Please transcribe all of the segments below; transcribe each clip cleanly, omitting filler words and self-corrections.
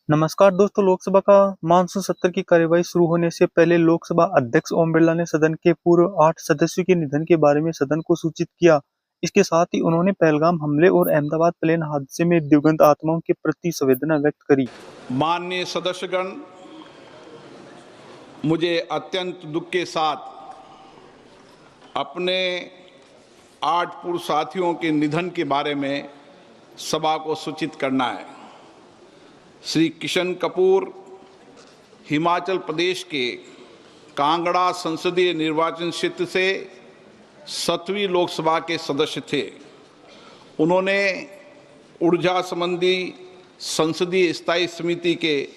नमस्कार दोस्तों। लोकसभा का मानसून सत्र की कार्यवाही शुरू होने से पहले लोकसभा अध्यक्ष ओम बिरला ने सदन के पूर्व 8 सदस्यों के निधन के बारे में सदन को सूचित किया। इसके साथ ही उन्होंने पहलगाम हमले और अहमदाबाद प्लेन हादसे में दिवंगत आत्माओं के प्रति संवेदना व्यक्त करी। माननीय सदस्यगण, मुझे अत्यंत दुख के साथ अपने 8 पूर्व साथियों के निधन के बारे में सभा को सूचित करना है। श्री किशन कपूर हिमाचल प्रदेश के कांगड़ा संसदीय निर्वाचन क्षेत्र से 7वीं लोकसभा के सदस्य थे। उन्होंने ऊर्जा संबंधी संसदीय स्थायी समिति के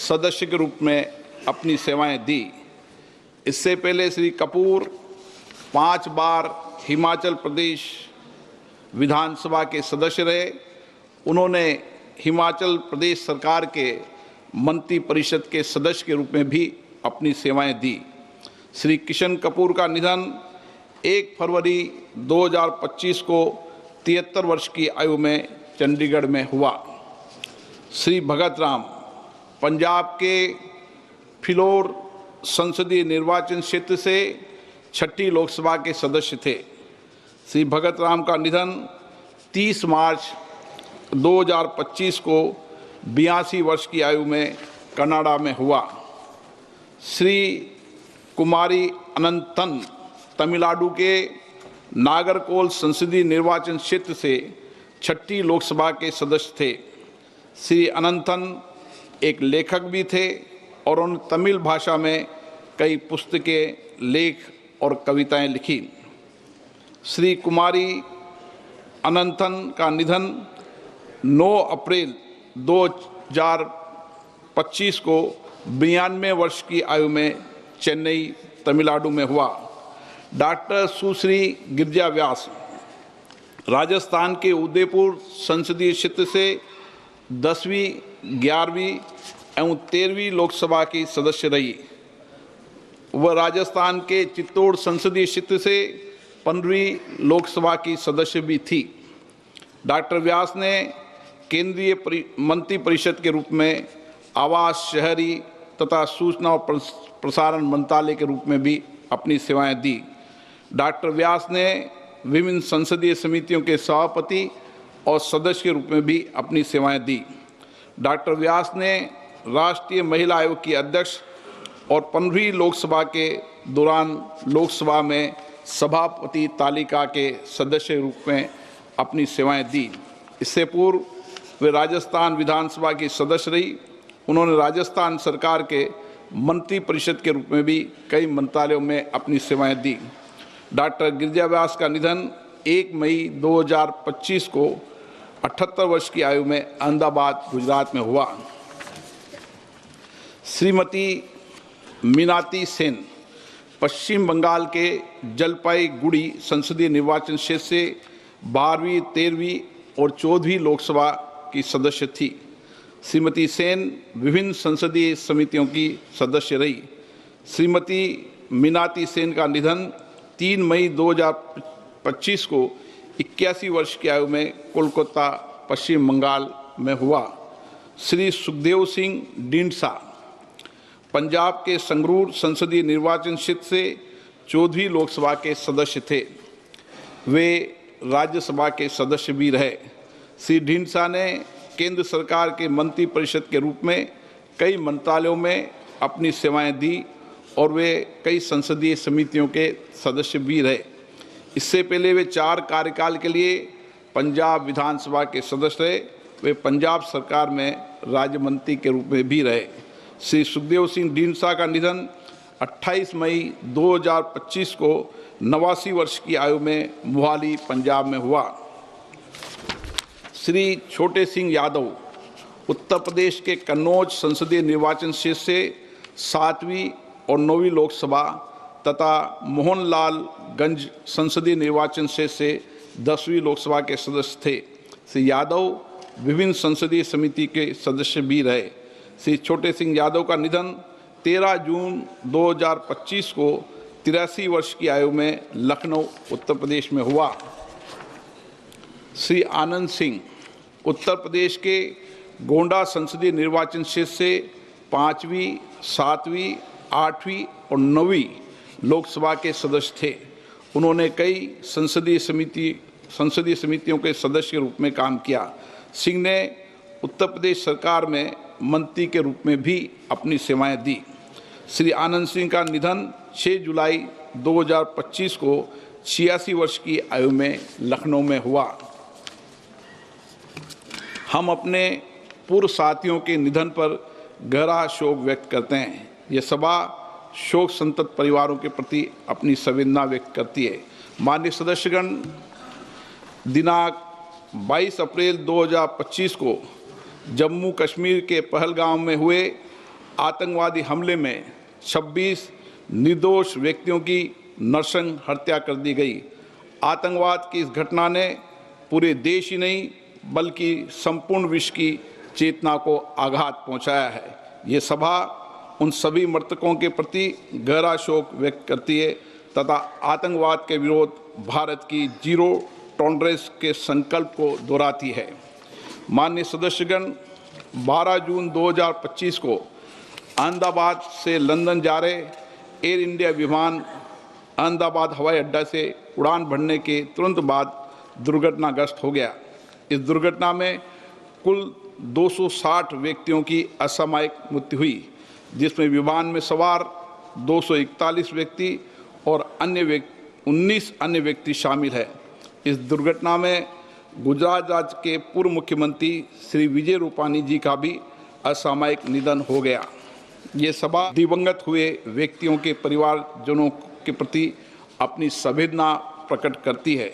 सदस्य के रूप में अपनी सेवाएं दी। इससे पहले श्री कपूर 5 बार हिमाचल प्रदेश विधानसभा के सदस्य रहे। उन्होंने हिमाचल प्रदेश सरकार के मंत्री परिषद के सदस्य के रूप में भी अपनी सेवाएं दी। श्री किशन कपूर का निधन 1 फरवरी 2025 को 73 वर्ष की आयु में चंडीगढ़ में हुआ। श्री भगत राम पंजाब के फिलौर संसदीय निर्वाचन क्षेत्र से 6ठी लोकसभा के सदस्य थे। श्री भगत राम का निधन 30 मार्च 2025 को 82 वर्ष की आयु में कनाडा में हुआ। श्री कुमारी अनंतन तमिलनाडु के नागरकोल संसदीय निर्वाचन क्षेत्र से 6ठी लोकसभा के सदस्य थे। श्री अनंतन एक लेखक भी थे और उन्होंने तमिल भाषा में कई पुस्तकें, लेख और कविताएं लिखी। श्री कुमारी अनंतन का निधन 9 अप्रैल 2025 को 92 वर्ष की आयु में चेन्नई, तमिलनाडु में हुआ। डॉक्टर सुश्री गिरिजा व्यास राजस्थान के उदयपुर संसदीय क्षेत्र से 10वीं, 11वीं एवं 13वीं लोकसभा की सदस्य रही। वह राजस्थान के चित्तौड़ संसदीय क्षेत्र से 15वीं लोकसभा की सदस्य भी थी। डॉक्टर व्यास ने केंद्रीय मंत्री परिषद के रूप में आवास, शहरी तथा सूचना और प्रसारण मंत्रालय के रूप में भी अपनी सेवाएं दी। डॉक्टर व्यास ने विभिन्न संसदीय समितियों के सभापति और सदस्य के रूप में भी अपनी सेवाएं दी। डॉक्टर व्यास ने राष्ट्रीय महिला आयोग की अध्यक्ष और 15वीं लोकसभा के दौरान लोकसभा में सभापति तालिका के सदस्य के रूप में अपनी सेवाएं दी। इससे पूर्व वे राजस्थान विधानसभा की सदस्य रही। उन्होंने राजस्थान सरकार के मंत्री परिषद के रूप में भी कई मंत्रालयों में अपनी सेवाएं दी। डॉक्टर गिरिजा व्यास का निधन 1 मई 2025 को 78 वर्ष की आयु में अहमदाबाद, गुजरात में हुआ। श्रीमती मीनाती सेन पश्चिम बंगाल के जलपाईगुड़ी संसदीय निर्वाचन क्षेत्र से 12वीं, 13वीं और 14वीं लोकसभा की सदस्य थी। श्रीमती सेन विभिन्न संसदीय समितियों की सदस्य रही। श्रीमती मीनाती सेन का निधन 3 मई 2025 को 81 वर्ष की आयु में कोलकाता, पश्चिम बंगाल में हुआ। श्री सुखदेव सिंह ढींढसा पंजाब के संगरूर संसदीय निर्वाचन क्षेत्र से 14वीं लोकसभा के सदस्य थे। वे राज्यसभा के सदस्य भी रहे। श्री ढींढसा ने केंद्र सरकार के मंत्री परिषद के रूप में कई मंत्रालयों में अपनी सेवाएं दी और वे कई संसदीय समितियों के सदस्य भी रहे। इससे पहले वे 4 कार्यकाल के लिए पंजाब विधानसभा के सदस्य रहे। वे पंजाब सरकार में राज्य मंत्री के रूप में भी रहे। श्री सुखदेव सिंह ढींढसा का निधन 28 मई 2025 को 89 वर्ष की आयु में मोहाली, पंजाब में हुआ। श्री छोटे सिंह यादव उत्तर प्रदेश के कन्नौज संसदीय निर्वाचन क्षेत्र से 7वीं और 9वीं लोकसभा तथा मोहनलालगंज संसदीय निर्वाचन क्षेत्र से 10वीं लोकसभा के सदस्य थे। श्री यादव विभिन्न संसदीय समिति के सदस्य भी रहे। श्री छोटे सिंह यादव का निधन 13 जून 2025 को 83 वर्ष की आयु में लखनऊ, उत्तर प्रदेश में हुआ। श्री आनंद सिंह उत्तर प्रदेश के गोंडा संसदीय निर्वाचन क्षेत्र से 5वीं, 7वीं, 8वीं और 9वीं लोकसभा के सदस्य थे। उन्होंने कई संसदीय समितियों के सदस्य के रूप में काम किया। सिंह ने उत्तर प्रदेश सरकार में मंत्री के रूप में भी अपनी सेवाएं दी। श्री आनंद सिंह का निधन 6 जुलाई 2025 को 86 वर्ष की आयु में लखनऊ में हुआ। हम अपने पूर्व साथियों के निधन पर गहरा शोक व्यक्त करते हैं। ये सभा शोक संतप्त परिवारों के प्रति अपनी संवेदना व्यक्त करती है। माननीय सदस्यगण, दिनांक 22 अप्रैल 2025 को जम्मू कश्मीर के पहलगाम में हुए आतंकवादी हमले में 26 निर्दोष व्यक्तियों की नृशंस हत्या कर दी गई। आतंकवाद की इस घटना ने पूरे देश ही नहीं बल्कि संपूर्ण विश्व की चेतना को आघात पहुंचाया है। ये सभा उन सभी मृतकों के प्रति गहरा शोक व्यक्त करती है तथा आतंकवाद के विरोध भारत की जीरो टॉलरेंस के संकल्प को दोहराती है। माननीय सदस्यगण, 12 जून 2025 को अहमदाबाद से लंदन जा रहे एयर इंडिया विमान अहमदाबाद हवाई अड्डा से उड़ान भरने के तुरंत बाद दुर्घटनाग्रस्त हो गया। इस दुर्घटना में कुल 260 व्यक्तियों की असामयिक मृत्यु हुई, जिसमें विमान में सवार 241 व्यक्ति और 19 अन्य व्यक्ति शामिल हैं। इस दुर्घटना में गुजरात राज्य के पूर्व मुख्यमंत्री श्री विजय रूपानी जी का भी असामयिक निधन हो गया। ये सभा दिवंगत हुए व्यक्तियों के परिवारजनों के प्रति अपनी संवेदना प्रकट करती है।